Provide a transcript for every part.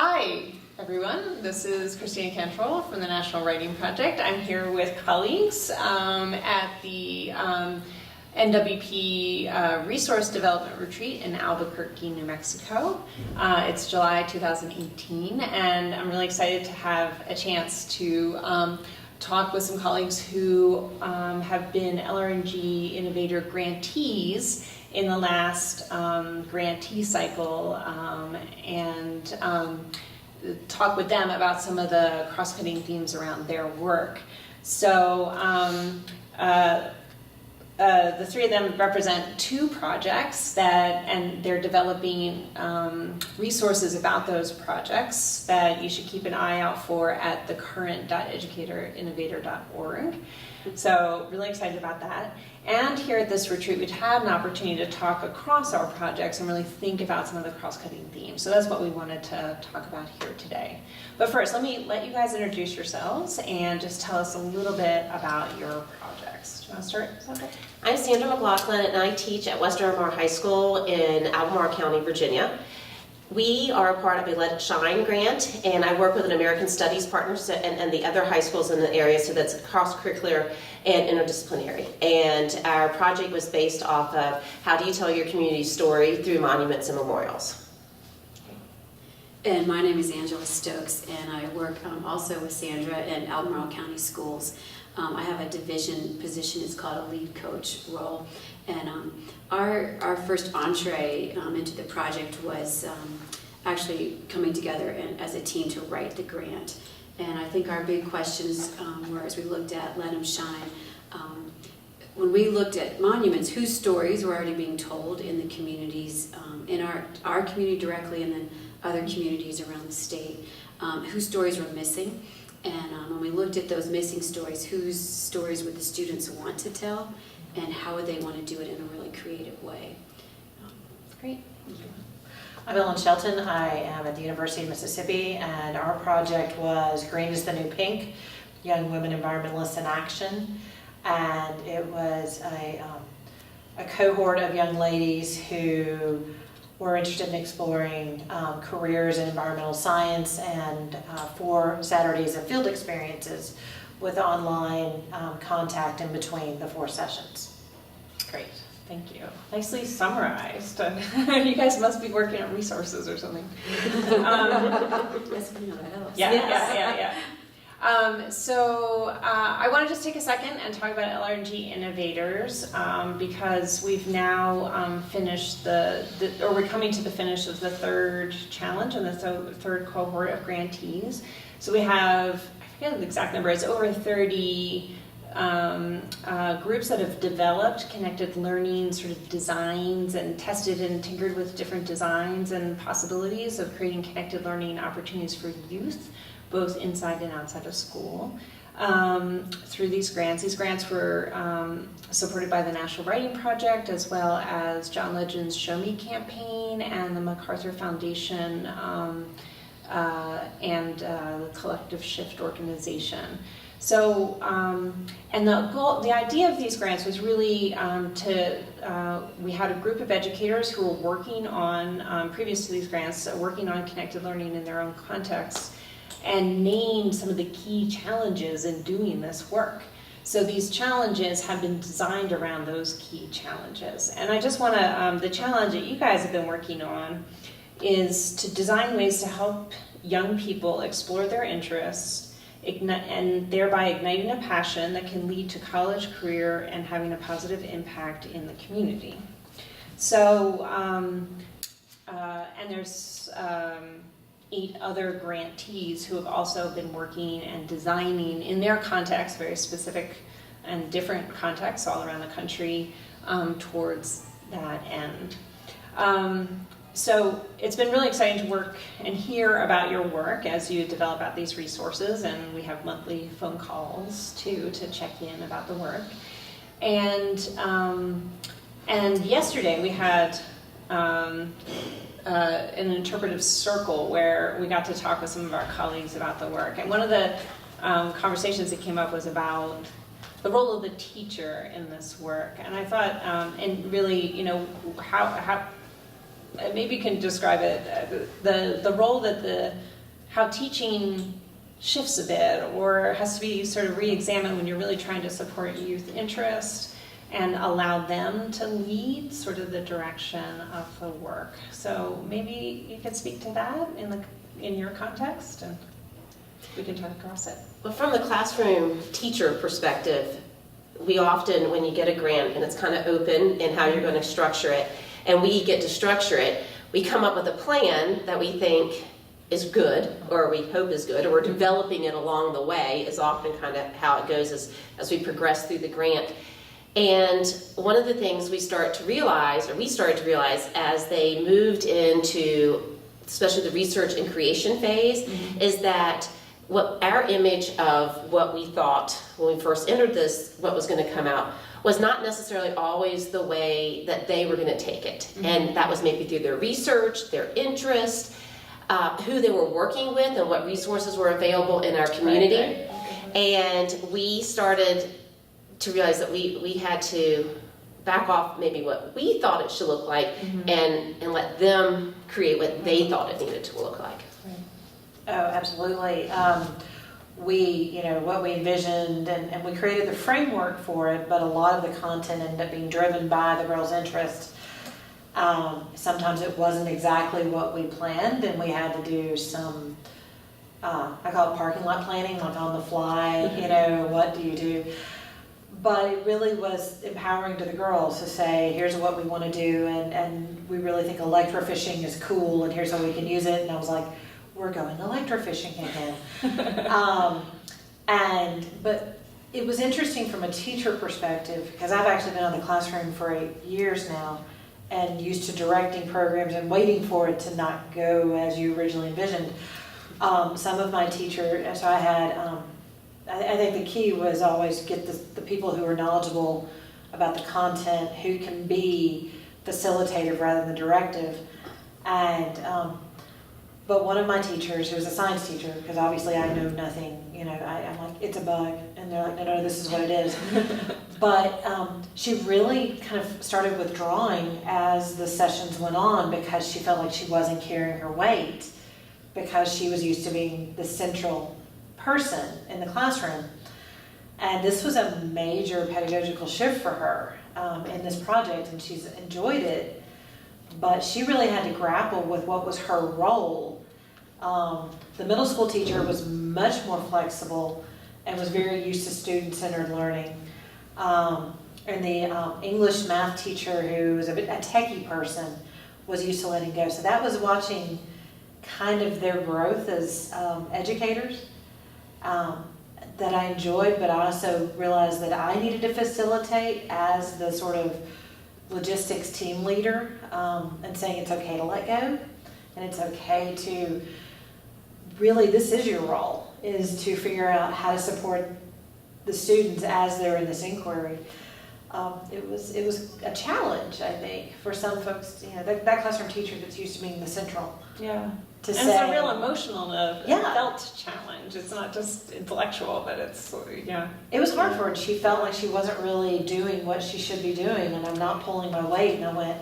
Hi, everyone. This is Christina Cantrill from the National Writing Project. I'm here with colleagues at the NWP Resource Development Retreat in Albuquerque, New Mexico. It's July 2018, and I'm really excited to have a chance to talk with some colleagues who have been LRNG Innovator grantees in the last grantee cycle and talk with them about some of the cross-cutting themes around their work. So the three of them represent two projects and they're developing resources about those projects that you should keep an eye out for at the current.educatorinnovator.org. So really excited about that. And here at this retreat, we've had an opportunity to talk across our projects and really think about some of the cross-cutting themes. So that's what we wanted to talk about here today. But first, let you guys introduce yourselves and just tell us a little bit about your projects. Do you want to start? Okay. I'm Sandra McLaughlin, and I teach at Western Albemarle High School in Albemarle County, Virginia. We are a part of a Let It Shine grant, and I work with an American Studies partner and the other high schools in the area, so that's cross-curricular and interdisciplinary. And our project was based off of how do you tell your community story through monuments and memorials. And my name is Angela Stokes, and I work also with Sandra in Albemarle County Schools. I have a division position, it's called a lead coach role. And our first entree into the project was actually coming together as a team to write the grant. And I think our big questions were, as we looked at Let Them Shine, when we looked at monuments, whose stories were already being told in the communities, in our community directly, and then other communities around the state, whose stories were missing. And when we looked at those missing stories, whose stories would the students want to tell, and how would they want to do it in a really creative way? Great. I'm Ellen Shelton. I am at the University of Mississippi, and our project was Green is the New Pink, Young Women Environmentalists in Action. And it was a cohort of young ladies who were interested in exploring careers in environmental science, and 4 Saturdays of field experiences with online contact in between the 4 sessions. Great. Thank you. Nicely summarized. You guys must be working on resources or something. Yes, we know that helps. Yeah. So I want to just take a second and talk about LRNG Innovators because we've now finished or we're coming to the finish of the 3rd challenge and the 3rd cohort of grantees. So we have, I forget the exact number, it's over 30 groups that have developed connected learning sort of designs and tested and tinkered with different designs and possibilities of creating connected learning opportunities for youth, both inside and outside of school, through these grants. These grants were supported by the National Writing Project, as well as John Legend's Show Me campaign and the MacArthur Foundation and the Collective Shift organization. So, and the idea of these grants was really we had a group of educators who were working on, previous to these grants, working on connected learning in their own contexts, and named some of the key challenges in doing this work. So these challenges have been designed around those key challenges. And I just want to, the challenge that you guys have been working on is to design ways to help young people explore their interests, and thereby igniting a passion that can lead to college career and having a positive impact in the community. So, and there's 8 other grantees who have also been working and designing in their context, very specific and different contexts all around the country, towards that end. So it's been really exciting to work and hear about your work as you develop out these resources, and we have monthly phone calls too to check in about the work. And yesterday we had an interpretive circle where we got to talk with some of our colleagues about the work. And one of the conversations that came up was about the role of the teacher in this work. And I thought, and really, how maybe you can describe it, the role that how teaching shifts a bit or has to be sort of re-examined when you're really trying to support youth interest and allow them to lead sort of the direction of the work. So maybe you could speak to that in your context, and we can talk across it. Well, from the classroom teacher perspective, we often, when you get a grant and it's kind of open in how you're going to structure it, and we get to structure it, we come up with a plan that we think is good, or we hope is good, or we're developing it along the way is often kind of how it goes as we progress through the grant. And one of the things we started to realize as they moved into, especially the research and creation phase, is that what our image of what we thought when we first entered this, what was going to come out, was not necessarily always the way that they were going to take it. And that was maybe through their research, their interest, who they were working with, and what resources were available in our community. Right. And we started to realize that we had to back off maybe what we thought it should look like, and let them create what they thought it needed to look like. Oh, absolutely. What we envisioned, and we created the framework for it, but a lot of the content ended up being driven by the girls' interest. Sometimes it wasn't exactly what we planned, and we had to do some, I call it parking lot planning, like on the fly, what do you do? But it really was empowering to the girls to say, here's what we want to do, and we really think electrofishing is cool, and here's how we can use it. And I was like, we're going electrofishing again. But it was interesting from a teacher perspective, because I've actually been in the classroom for 8 years now, and used to directing programs and waiting for it to not go as you originally envisioned. Some of my teachers, so I had, I think the key was always get the people who are knowledgeable about the content, who can be facilitative rather than directive. And but one of my teachers, who was a science teacher, because obviously I know nothing, I'm like, it's a bug, and they're like, no, this is what it is. But she really kind of started withdrawing as the sessions went on, because she felt like she wasn't carrying her weight, because she was used to being the central person in the classroom. And this was a major pedagogical shift for her in this project, and she's enjoyed it. But she really had to grapple with what was her role. The middle school teacher was much more flexible and was very used to student-centered learning. And the English math teacher, who was a techie person, was used to letting go. So that was watching kind of their growth as educators that I enjoyed, but I also realized that I needed to facilitate as the sort of logistics team leader, and saying it's okay to let go, and it's okay to really, this is your role, is to figure out how to support the students as they're in this inquiry. It was a challenge, I think, for some folks, that classroom teacher that's used to being the central. Yeah. To and say, it's a real emotional, Yeah. felt challenge. It's not just intellectual, but it's, It was hard for her. She felt like she wasn't really doing what she should be doing, and I'm not pulling my weight. And I went,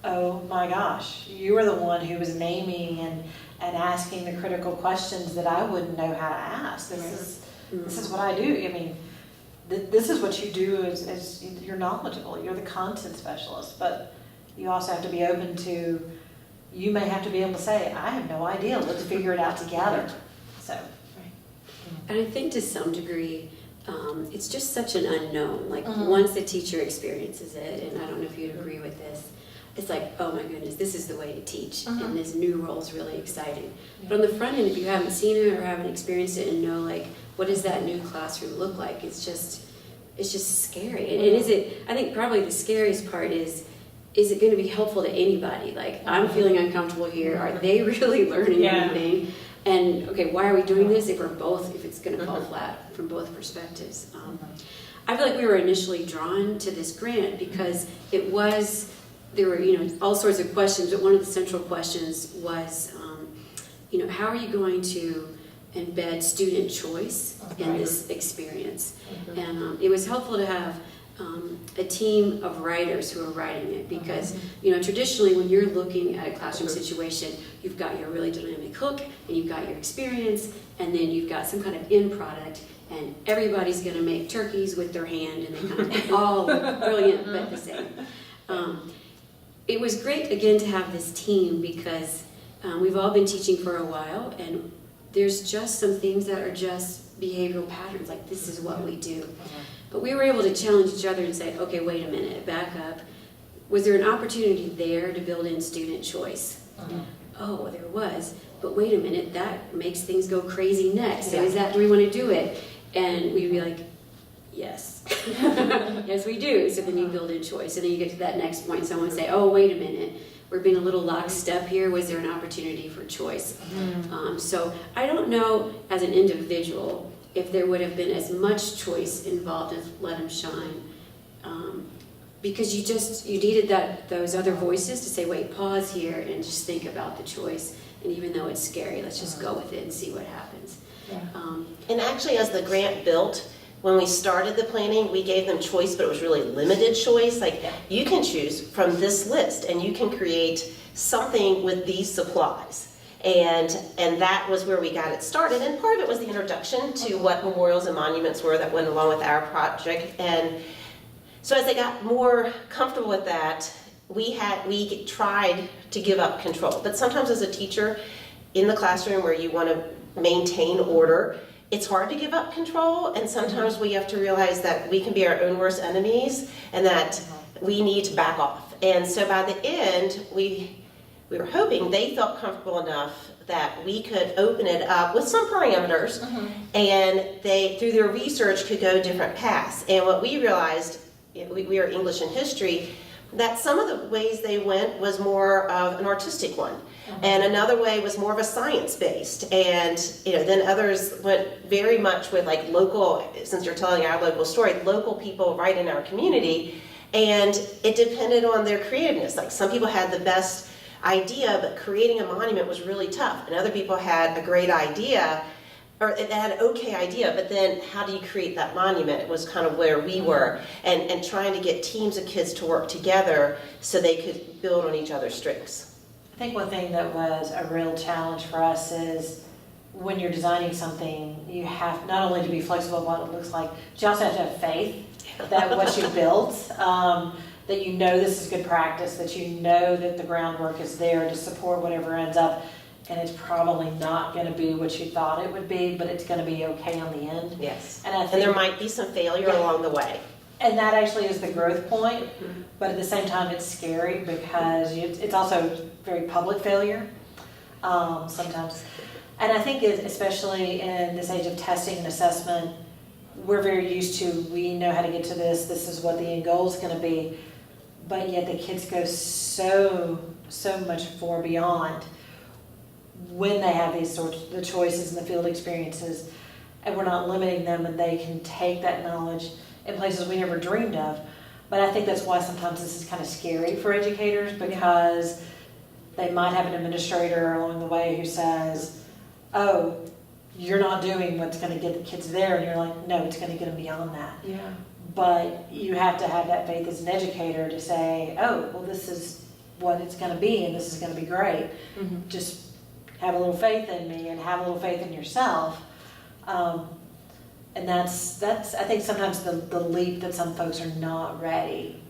oh my gosh, you were the one who was naming and asking the critical questions that I wouldn't know how to ask. This is what I do. I mean, this is what you do as you're knowledgeable. You're the content specialist, but you also have to be open to, you may have to be able to say, I have no idea, let's figure it out together. So, And I think to some degree, it's just such an unknown. Like once the teacher experiences it, and I don't know if you'd agree with this, it's like, oh my goodness, this is the way to teach, and this new role is really exciting. But on the front end, if you haven't seen it or haven't experienced it and know, like, what does that new classroom look like? It's just scary. And is it? I think probably the scariest part is it going to be helpful to anybody? Like, I'm feeling uncomfortable here. Are they really learning anything? And okay, why are we doing this if it's going to fall flat from both perspectives? I feel like we were initially drawn to this grant because there were all sorts of questions, but one of the central questions was, how are you going to embed student choice in this experience? And it was helpful to have a team of writers who are writing it, because traditionally when you're looking at a classroom situation, you've got your really dynamic hook, and you've got your experience, and then you've got some kind of end product, and everybody's going to make turkeys with their hand, and they kind of all look brilliant but the same. It was great again to have this team, because we've all been teaching for a while, and there's just some things that are just behavioral patterns, like this is what we do. But we were able to challenge each other and say, okay, wait a minute, back up. Was there an opportunity there to build in student choice? Oh, there was, but wait a minute, that makes things go crazy next. So do we want to do it? And we'd be like, yes. Yes, we do. So then you build in choice. And then you get to that next point, someone would say, oh, wait a minute, we're being a little lockstep here. Was there an opportunity for choice? So I don't know as an individual if there would have been as much choice involved as Let Them Shine, because you needed those other voices to say, wait, pause here and just think about the choice, and even though it's scary, let's just go with it and see what happens. And actually, as the grant built, when we started the planning, we gave them choice, but it was really limited choice. Like, you can choose from this list, and you can create something with these supplies. And that was where we got it started. And part of it was the introduction to what memorials and monuments were that went along with our project. And so as they got more comfortable with that, we tried to give up control. But sometimes as a teacher in the classroom where you want to maintain order, it's hard to give up control. And sometimes we have to realize that we can be our own worst enemies and that we need to back off. And so by the end, we were hoping they felt comfortable enough that we could open it up with some parameters, and they, through their research, could go different paths. And what we realized, we are English and history, that some of the ways they went was more of an artistic one, and another way was more of a science-based, and then others went very much with like local, since you're telling our local story, local people right in our community, and it depended on their creativeness. Like, some people had the best idea, but creating a monument was really tough, and other people had a great idea, or it had an okay idea, but then how do you create that monument? It was kind of where we were, and trying to get teams of kids to work together so they could build on each other's strengths. I think one thing that was a real challenge for us is when you're designing something, you have not only to be flexible in what it looks like, but you also have to have faith that what you built, that this is good practice, that that the groundwork is there to support whatever ends up, and it's probably not going to be what you thought it would be, but it's going to be okay on the end. Yes. And there might be some failure along the way. And that actually is the growth point, but at the same time it's scary because it's also very public failure sometimes. And I think especially in this age of testing and assessment, we're very used to, we know how to get to this is what the end goal is going to be, but yet the kids go so much far beyond when they have these sorts of the choices and the field experiences, and we're not limiting them, and they can take that knowledge in places we never dreamed of. But I think that's why sometimes this is kind of scary for educators, because they might have an administrator along the way who says, oh, you're not doing what's going to get the kids there, and you're like, no, it's going to get them beyond that. Yeah. But you have to have that faith as an educator to say, oh, well, this is what it's going to be, and this is going to be great. Just have a little faith in me, and have a little faith in yourself. And that's I think sometimes the leap that some folks are not ready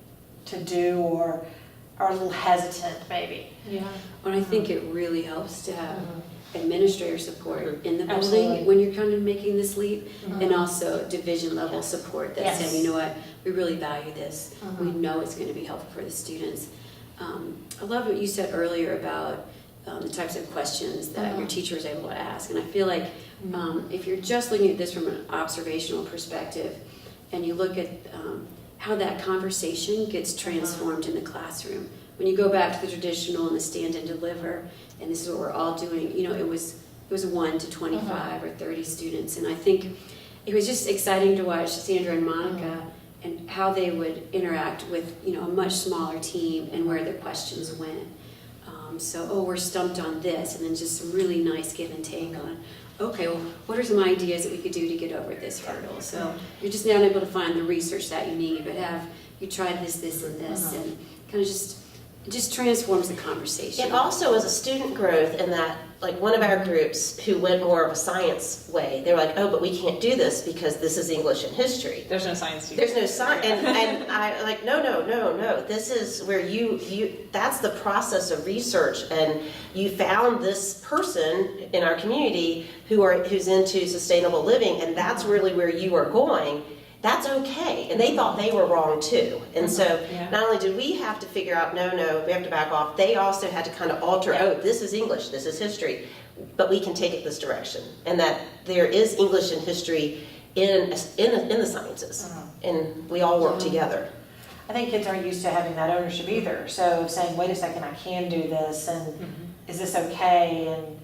to do, or are a little hesitant maybe. Yeah. Well, I think it really helps to have administrator support in the building Absolutely. when you're kind of making this leap, and also division level support that Yes. say, you know what, we really value this. We know it's going to be helpful for the students. I love what you said earlier about the types of questions that your teacher is able to ask, and I feel like if you're just looking at this from an observational perspective, and you look at how that conversation gets transformed in the classroom, when you go back to the traditional and the stand and deliver, and this is what we're all doing, it was 1 to 25 or 30 students, and I think it was just exciting to watch Sandra and Monica and how they would interact with a much smaller team and where their questions went. We're stumped on this, and then just some really nice give and take on, okay, well, what are some ideas that we could do to get over this hurdle? So you're just not able to find the research that you need, but have you tried this, and this, and kind of just transforms the conversation. It also is a student growth in that, like one of our groups who went more of a science way, they were like, oh, but we can't do this because this is English and history. There's no science. There's no science, and I like, no. This is where that's the process of research, and you found this person in our community who's into sustainable living, and that's really where you are going. That's okay. And they thought they were wrong too. And so not only did we have to figure out, no, we have to back off, they also had to kind of alter, this is English, this is history, but we can take it this direction. And that there is English and history in the sciences. And we all work together. I think kids aren't used to having that ownership either. So saying, wait a second, I can do this, and is this okay? And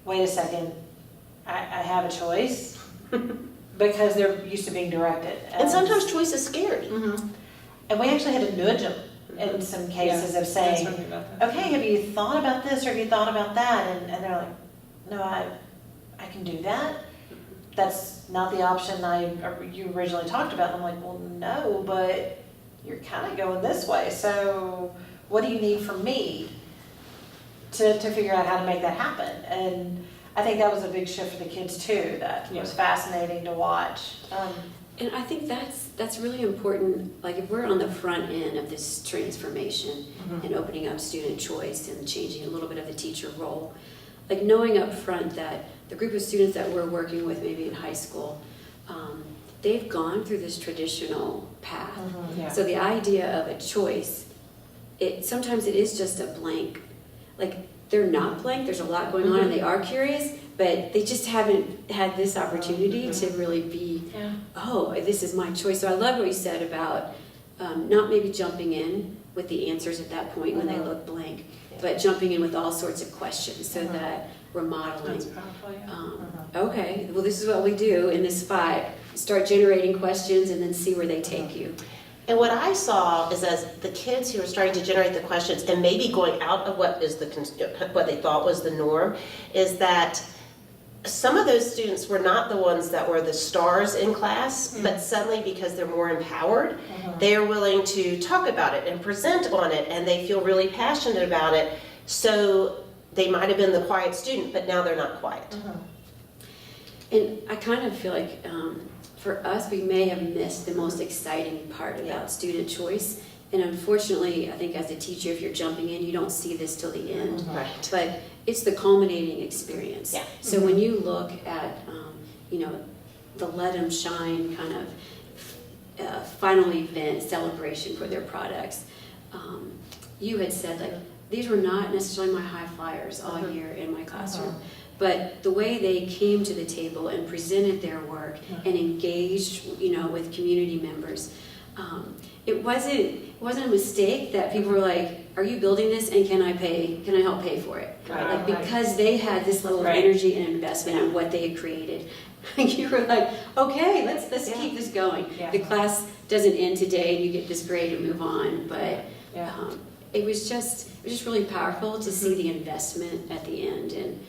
wait a second, I have a choice. Because they're used to being directed. And sometimes choice is scary. And we actually had to nudge them in some cases of saying, okay, have you thought about this or have you thought about that? And they're like, no, I can do that. That's not the option you originally talked about. And I'm like, well, no, but you're kind of going this way. So what do you need from me to figure out how to make that happen? And I think that was a big shift for the kids too. That was fascinating to watch. And I think that's really important. Like if we're on the front end of this transformation and opening up student choice and changing a little bit of the teacher role, like knowing up front that the group of students that we're working with, maybe in high school, they've gone through this traditional path. So the idea of a choice, sometimes it is just a blank. Like they're not blank, there's a lot going on and they are curious, but they just haven't had this opportunity to really be, oh, this is my choice. So I love what you said about not maybe jumping in with the answers at that point when they look blank, but jumping in with all sorts of questions so that we're modeling. That's powerful, Okay, well this is what we do in this spot. Start generating questions and then see where they take you. And what I saw is as the kids who are starting to generate the questions and maybe going out of what they thought was the norm, is that some of those students were not the ones that were the stars in class, but suddenly because they're more empowered, they're willing to talk about it and present on it, and they feel really passionate about it. So they might have been the quiet student, but now they're not quiet. And I kind of feel like for us, we may have missed the most exciting part about student choice. And unfortunately, I think as a teacher, if you're jumping in, you don't see this till the end. Right. But it's the culminating experience. So when you look at, the Let 'Em Shine kind of final event celebration for their products, you had said, like, these were not necessarily my high flyers all year in my classroom. But the way they came to the table and presented their work and engaged, with community members, it wasn't a mistake that people were like, "Are you building this? And can I help pay for it?" Right. Because they had this level of energy and investment in what they had created. You were like, "Okay, let's keep this going." The class doesn't end today, and you get this grade and move on. But it was just really powerful to see the investment at the end. And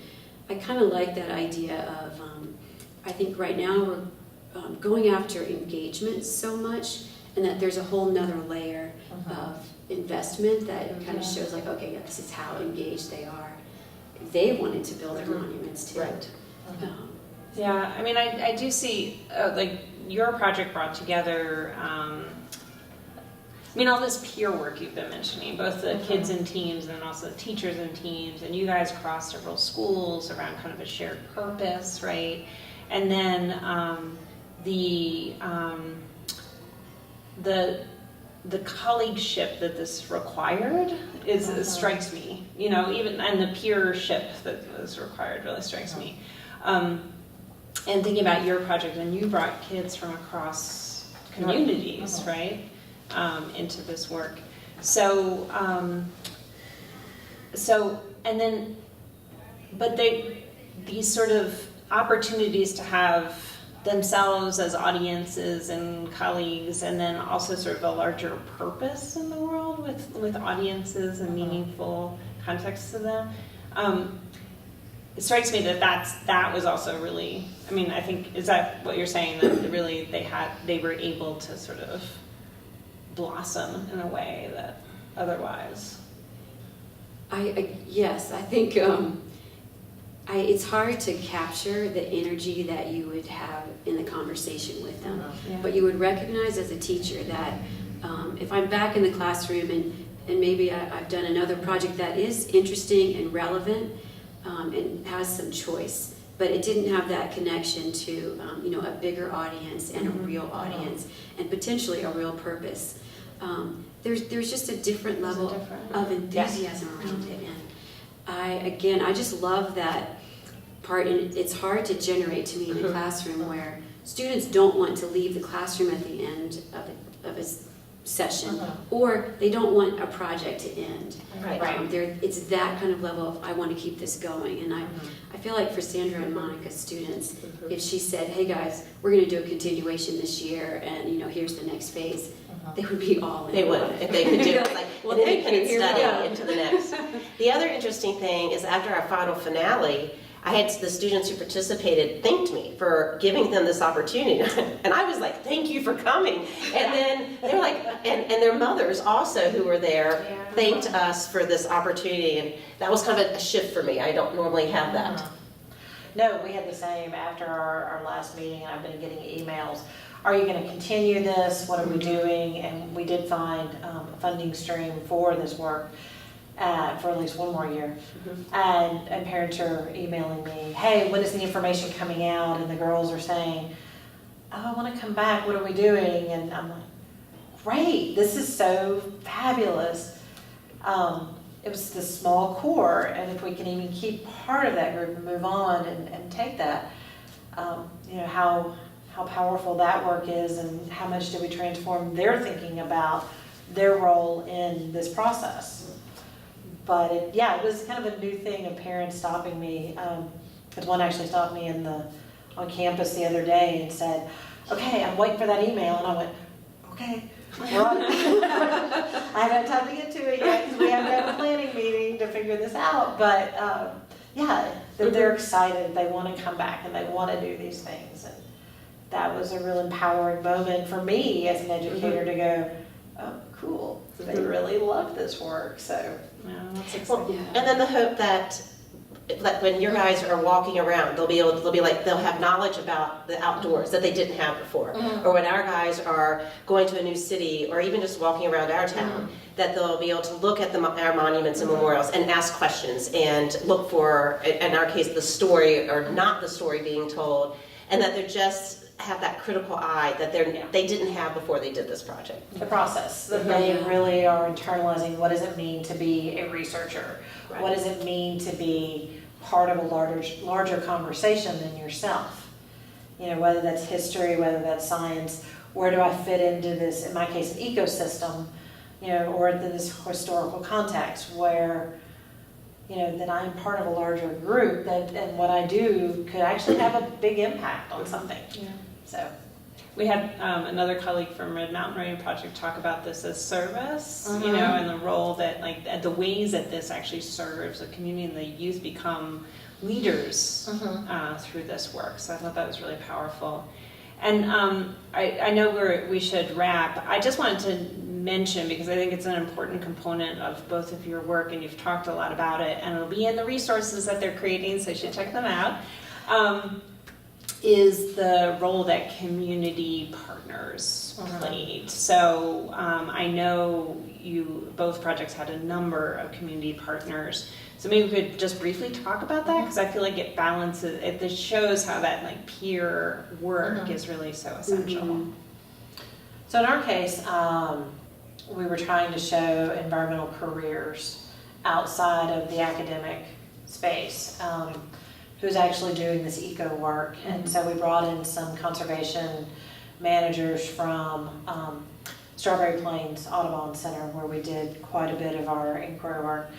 I kind of like that idea of, I think right now we're going after engagement so much, and that there's a whole nother layer of investment that kind of shows like, okay, this is how engaged they are. They wanted to build their monuments too. Right. Yeah, I mean, I do see, like, your project brought together, all this peer work you've been mentioning, both the kids and teams and also the teachers and teams, and you guys crossed several schools around kind of a shared purpose, right? And then the colleagueship that this required strikes me, even, and the peership that was required really strikes me. And thinking about your project, and you brought kids from across communities, right? Into this work. So and then, but these sort of opportunities to have themselves as audiences and colleagues, and then also sort of a larger purpose in the world with audiences and meaningful context to them. It strikes me that was also really, I mean, I think, is that what you're saying, that really they were able to sort of blossom in a way that otherwise? Yes, I think it's hard to capture the energy that you would have in the conversation with them. Yeah. But you would recognize as a teacher that if I'm back in the classroom and maybe I've done another project that is interesting and relevant and has some choice, but it didn't have that connection to a bigger audience and a real audience and potentially a real purpose. There's just a different level of enthusiasm around it, and I just love that part. And it's hard to generate to me in a classroom where students don't want to leave the classroom at the end of a session, or they don't want a project to end. Right. It's that kind of level of I want to keep this going, and I feel like for Sandra and Monica's students, if she said, "Hey guys, we're going to do a continuation this year, and here's the next phase," they would be all in. They would, if they could do it, like Well, an thank you. independent Here we study go. into the next. The other interesting thing is after our final finale, I had the students who participated thanked me for giving them this opportunity. And I was like, thank you for coming. And then they were like, and their mothers also who were there thanked us for this opportunity. And that was kind of a shift for me. I don't normally have that. No, we had the same after our last meeting, and I've been getting emails. Are you going to continue this? What are we doing? And we did find a funding stream for this work for at least one more year. And parents are emailing me, hey, when is the information coming out? And the girls are saying, oh, I want to come back. What are we doing? And I'm like, great, this is so fabulous. It was the small core, and if we can even keep part of that group and move on and take that, how powerful that work is, and how much do we transform their thinking about their role in this process. But it was kind of a new thing of parents stopping me, because one actually stopped me on campus the other day and said, okay, I'm waiting for that email, and I went, okay. Well, I haven't had time to get to it yet because we haven't had a planning meeting to figure this out, but they're excited, they want to come back and they want to do these things, and that was a real empowering moment for me as an educator to go, oh, cool, they really love this work, so that's exciting. And then the hope that when your guys are walking around, they'll have knowledge about the outdoors that they didn't have before. Or when our guys are going to a new city, or even just walking around our town, that they'll be able to look at our monuments and memorials and ask questions and look for, in our case, the story or not the story being told, and that they just have that critical eye that they didn't have before they did this project. The process, that they really are internalizing what does it mean to be a researcher? Right. What does it mean to be part of a larger conversation than yourself? Whether that's history, whether that's science, where do I fit into this, in my case, an ecosystem, or in this historical context where, that I'm part of a larger group and what I do could actually have a big impact on something. Yeah. So. We had another colleague from Red Mountain Writing Project talk about this as service, and the role that, the ways that this actually serves the community, and the youth become leaders through this work. So I thought that was really powerful. And I know we should wrap. I just wanted to mention, because I think it's an important component of both of your work, and you've talked a lot about it, and it'll be in the resources that they're creating, so you should check them out. Is the role that community partners played. So I know both projects had a number of community partners. So maybe we could just briefly talk about that, because I feel like it balances, it shows how that peer work is really so essential. So in our case, we were trying to show environmental careers outside of the academic space. Who's actually doing this eco work. And so we brought in some conservation managers from Strawberry Plains Audubon Center, where we did quite a bit of our inquiry work.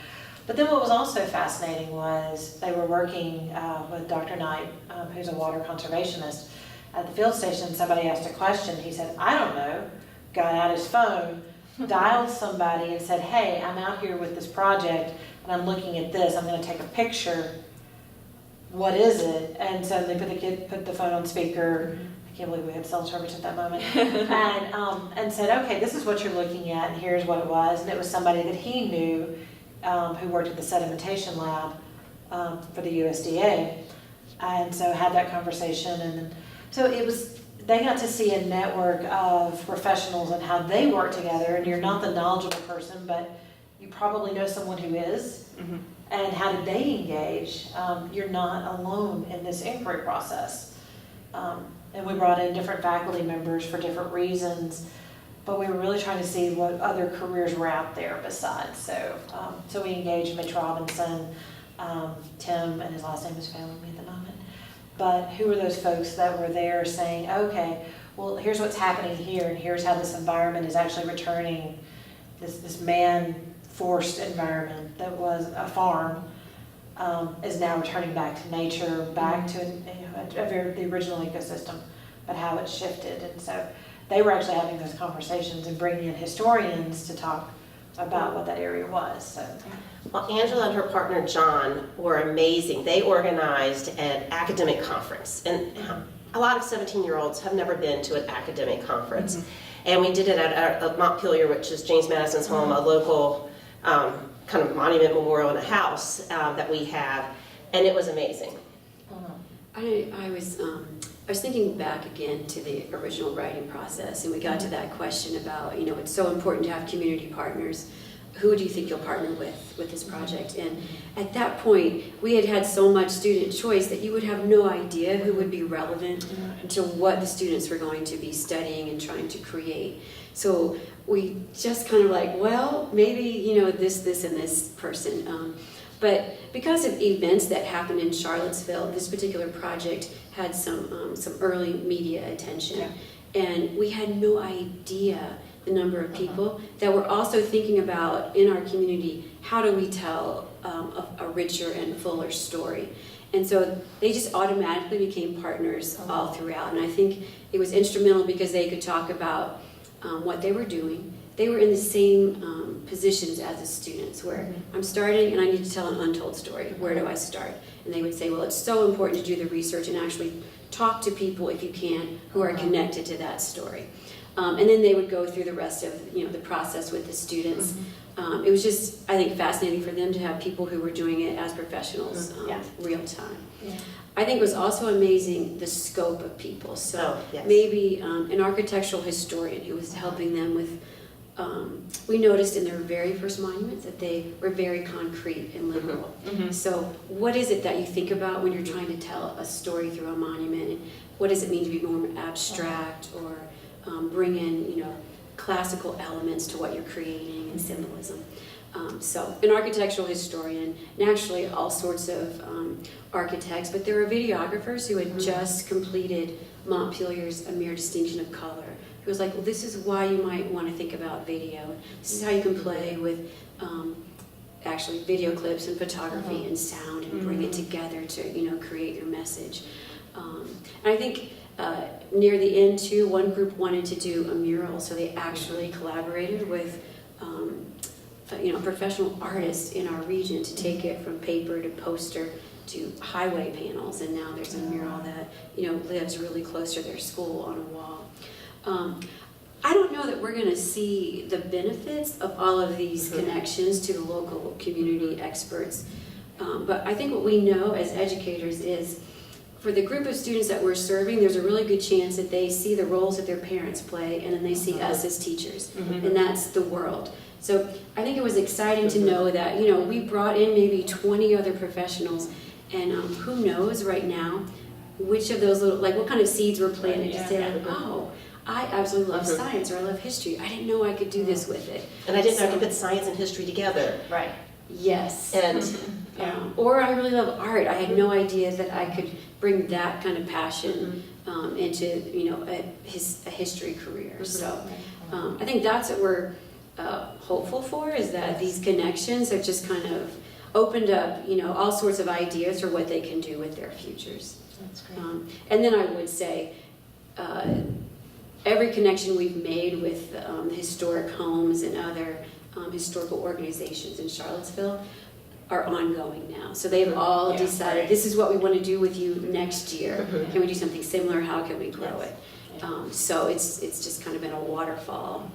But then what was also fascinating was they were working with Dr. Knight, who's a water conservationist, at the field station, somebody asked a question. He said, I don't know. Got out his phone, dialed somebody and said, hey, I'm out here with this project and I'm looking at this. I'm going to take a picture. What is it? And so they put the phone on speaker. I can't believe we had cell service at that moment. And said, okay, this is what you're looking at, and here's what it was. And it was somebody that he knew who worked at the sedimentation lab for the USDA. And so had that conversation. And so they got to see a network of professionals and how they work together. And you're not the knowledgeable person, but you probably know someone who is. Mm-hmm. And how did they engage? You're not alone in this inquiry process. And we brought in different faculty members for different reasons, but we were really trying to see what other careers were out there besides. So we engaged Mitch Robinson, Tim, and his last name is failing me at the moment. But who were those folks that were there saying, okay, well, here's what's happening here, and here's how this environment is actually returning, this man-forced environment that was a farm, is now returning back to nature, back to the original ecosystem, but how it shifted. And so they were actually having those conversations and bringing in historians to talk about what that area was. So. Well, Angela and her partner John were amazing. They organized an academic conference, and a lot of 17-year-olds have never been to an academic conference. Mm-hmm. And we did it at Montpelier, which is James Madison's home, a local kind of monument memorial in a house that we have, and it was amazing. I was thinking back again to the original writing process, and we got to that question about, it's so important to have community partners. Who do you think you'll partner with this project? And at that point, we had so much student choice that you would have no idea who would be relevant to what the students were going to be studying and trying to create. So we just kind of like, well, maybe, this, and this person. But because of events that happened in Charlottesville, this particular project had some early media attention. Yeah. And we had no idea the number of people that were also thinking about, in our community, how do we tell a richer and fuller story? And so they just automatically became partners all throughout. And I think it was instrumental because they could talk about what they were doing. They were in the same positions as the students, where I'm starting and I need to tell an untold story. Where do I start? And they would say, well, it's so important to do the research and actually talk to people, if you can, who are connected to that story. And then they would go through the rest of the process with the students. It was just, I think, fascinating for them to have people who were doing it as professionals, real time. Yeah. I think it was also amazing the scope of people. So maybe an architectural historian who was helping them with, we noticed in their very first monuments that they were very concrete and literal. So what is it that you think about when you're trying to tell a story through a monument? And what does it mean to be more abstract or bring in, classical elements to what you're creating and symbolism? So an architectural historian, naturally all sorts of architects, but there were videographers who had just completed Montpelier's A Mere Distinction of Color. It was like, well, this is why you might want to think about video. This is how you can play with actually video clips and photography and sound and bring it together to, create your message. And I think near the end too, one group wanted to do a mural, so they actually collaborated with professional artists in our region to take it from paper to poster to highway panels, and now there's a mural that lives really close to their school on a wall. I don't know that we're going to see the benefits of all of these connections to the local community experts, but I think what we know as educators is, for the group of students that we're serving, there's a really good chance that they see the roles that their parents play, and then they see us as teachers, and that's the world. So I think it was exciting to know that, we brought in maybe 20 other professionals, and who knows right now which of those little, what kind of seeds were planted to say, oh, I absolutely love science, or I love history. I didn't know I could do this with it. And I didn't know I could put science and history together. Right. Yes. And or I really love art. I had no idea that I could bring that kind of passion into a history career. So I think that's what we're hopeful for, is that these connections have just kind of opened up all sorts of ideas for what they can do with their futures. That's great. And then I would say, every connection we've made with historic homes and other historical organizations in Charlottesville are ongoing now. So they've all Yeah, decided, right. this is what we want to do with you next year. Can we do something similar? How can we grow Yes. it? So it's just kind of been a waterfall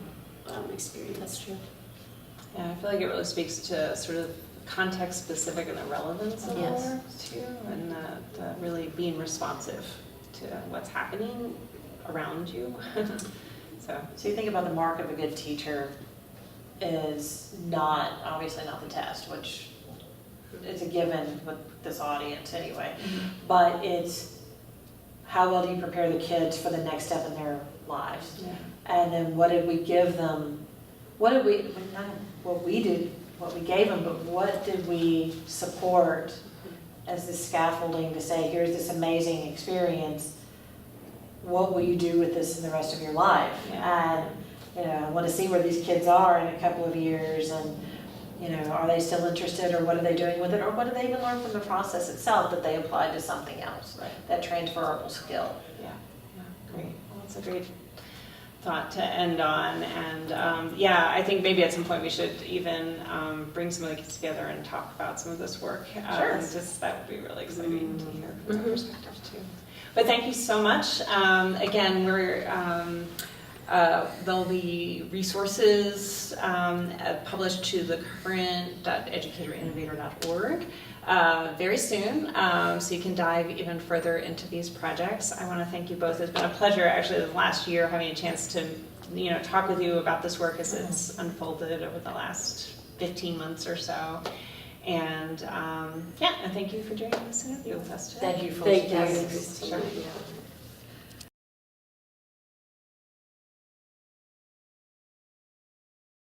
experience. That's true. Yeah, I feel like it really speaks to sort of context specific and the relevance of Yes. the work too, and the really being responsive to what's happening around you. So you think about the mark of a good teacher is not, obviously not the test, which is a given with this audience anyway, but it's how well do you prepare the kids for the next step in their lives? Yeah. And then what did we give them? What did we, not what we did, what we gave them, but what did we support as the scaffolding to say, here's this amazing experience. What will you do with this in the rest of your life? Yeah. And, I want to see where these kids are in a couple of years, and, are they still interested, or what are they doing with it, or what do they even learn from the process itself that they applied to something else, Right. that transferable skill. Yeah, great. Well, that's a great thought to end on. And I think maybe at some point we should even bring some of the kids together and talk about some of this work. Sure. Just that would be really exciting to hear from their perspectives too. But thank you so much. Again, there'll be resources published to the current.educatorinnovator.org very soon, so you can dive even further into these projects. I want to thank you both. It's been a pleasure actually the last year having a chance to talk with you about this work as it's unfolded over the last 15 months or so. And and thank you for doing this interview with us today. Thank you for Thank you, listening. Christina. Sure. Yeah.